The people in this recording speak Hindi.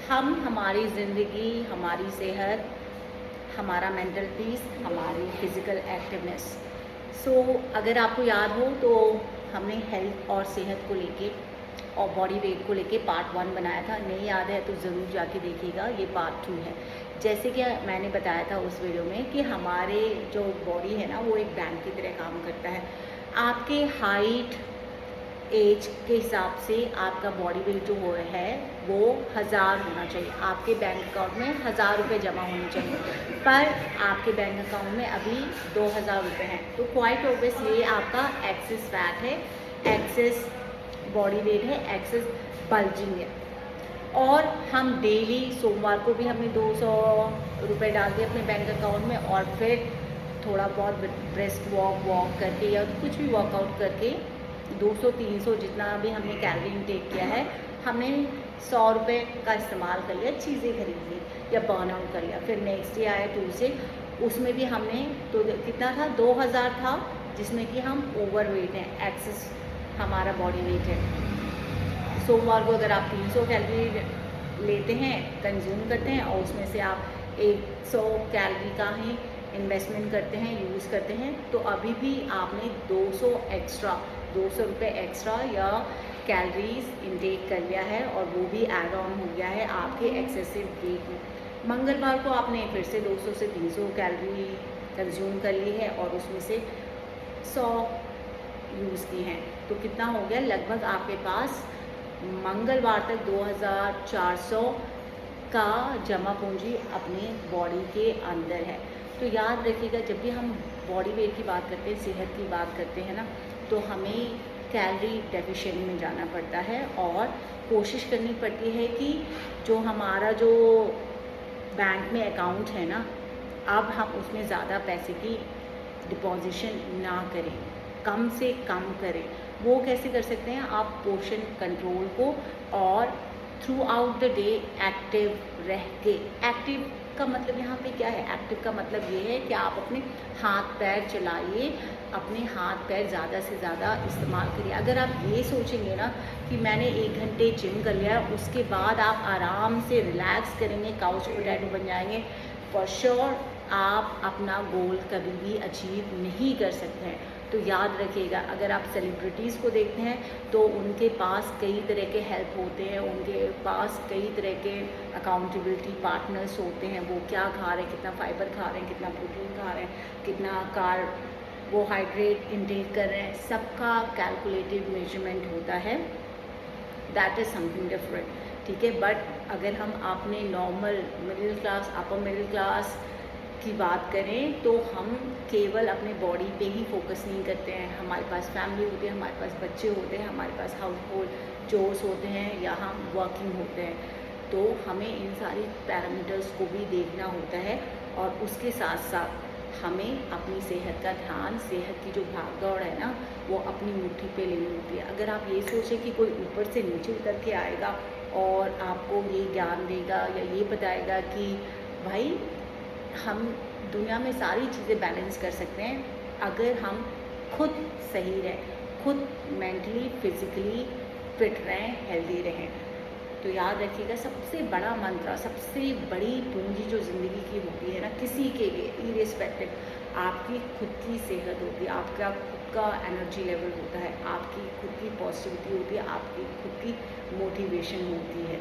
हम हमारी ज़िंदगी, हमारी सेहत, हमारा मेंटल पीस, हमारी फ़िज़िकल एक्टिवनेस। अगर आपको याद हो तो हमने हेल्थ और सेहत को लेके और बॉडी वेट को लेके पार्ट 1 बनाया था। नहीं याद है तो ज़रूर जाके देखिएगा, ये पार्ट 2 है। जैसे कि मैंने बताया था उस वीडियो में कि हमारे जो बॉडी है ना, वो एक बैंक की तरह काम करता है। आपके हाइट, एज के हिसाब से आपका बॉडी वेट जो है वो 1000 होना चाहिए। आपके बैंक अकाउंट में 1000 रुपये जमा होने चाहिए, पर आपके बैंक अकाउंट में अभी 2000 रुपये हैं। तो क्वाइट ऑब्वियस ये आपका एक्सेस फैट है, एक्सेस बॉडी वेट है, एक्सेस बल्जिंग है। और हम डेली सोमवार को भी हमने 200 रुपये डाल दिए अपने बैंक अकाउंट में, और फिर थोड़ा बहुत ब्रेस्ट वॉक करके या कुछ भी वर्कआउट करके 200-300 जितना भी हमने कैलोरी इनटेक किया है, हमने 100 रुपये का इस्तेमाल कर लिया, चीज़ें खरीद ली या बर्न आउट कर लिया। फिर नेक्स्ट डे आया ट्यूसडे, उसमें भी हमने तो कितना था, 2000 था, जिसमें कि हम ओवर वेट हैं, एक्सेस हमारा बॉडी वेट है। सोमवार को अगर आप 300 कैलोरी लेते हैं, कंज्यूम करते हैं, और उसमें से आप 100 कैलोरी का ही इन्वेस्टमेंट करते हैं, यूज़ करते हैं, तो अभी भी आपने 200 रुपये एक्स्ट्रा या कैलोरीज इनटेक कर लिया है, और वो भी ऐड ऑन हो गया है आपके एक्सेसिव वेट में। मंगलवार को आपने फिर से 200 से 300 कैलोरी कंज्यूम कर ली है, और उसमें से 100 यूज़ की हैं, तो कितना हो गया, लगभग आपके पास मंगलवार तक 2400 का जमा पूंजी अपनी बॉडी के अंदर है। तो याद रखिएगा, जब भी हम बॉडी वेट की बात करते हैं, सेहत की बात करते हैं ना, तो हमें कैलोरी डेफिशिएंट में जाना पड़ता है, और कोशिश करनी पड़ती है कि जो हमारा जो बैंक में अकाउंट है ना, अब हम उसमें ज़्यादा पैसे की डिपॉजिशन ना करें, कम से कम करें। वो कैसे कर सकते हैं, आप पोर्शन कंट्रोल को और through out the day active रह के। एक्टिव का मतलब यहाँ पे क्या है, एक्टिव का मतलब ये है कि आप अपने हाथ पैर चलाइए, अपने हाथ पैर ज़्यादा से ज़्यादा इस्तेमाल करिए। अगर आप ये सोचेंगे ना कि मैंने 1 घंटे जिम कर लिया, उसके बाद आप आराम से रिलैक्स करेंगे, काउच पोटैटो बन जाएंगे, फॉर श्योर आप अपना गोल कभी भी अचीव नहीं कर सकते हैं। तो याद रखिएगा, अगर आप सेलिब्रिटीज़ को देखते हैं तो उनके पास कई तरह के हेल्प होते हैं, उनके पास कई तरह के अकाउंटेबिलिटी पार्टनर्स होते हैं। वो क्या खा रहे हैं, कितना फाइबर खा रहे हैं, कितना प्रोटीन खा रहे हैं, कितना कार्बोहाइड्रेट इंटेक कर रहे हैं, सबका कैलकुलेटेड मेजरमेंट होता है। दैट इज़ समथिंग डिफरेंट, ठीक है। बट अगर हम अपने normal middle class, upper middle class की बात करें, तो हम केवल अपने बॉडी पे ही फोकस नहीं करते हैं। हमारे पास फैमिली होती है, हमारे पास बच्चे होते हैं, हमारे पास हाउस होल्ड चोर्स होते हैं, या हम वर्किंग होते हैं, तो हमें इन सारी पैरामीटर्स को भी देखना होता है, और उसके साथ साथ हमें अपनी सेहत का ध्यान, सेहत की जो भाग दौड़ है ना, वो अपनी मुट्ठी पे लेनी होती है। अगर आप ये सोचें कि कोई ऊपर से नीचे उतर के आएगा और आपको ये ज्ञान देगा या ये बताएगा कि भाई हम दुनिया में सारी चीज़ें बैलेंस कर सकते हैं, अगर हम खुद सही रहें, खुद मेंटली फिज़िकली फिट रहें, हेल्दी रहें। तो याद रखिएगा, सबसे बड़ा मंत्र, सबसे बड़ी पूंजी जो ज़िंदगी की होती है ना, किसी के लिए इरेस्पेक्टिव, आपकी खुद की सेहत होती है, आपका खुद का एनर्जी लेवल होता है, आपकी खुद की पॉजिटिविटी होती है, आपकी खुद की मोटिवेशन होती है।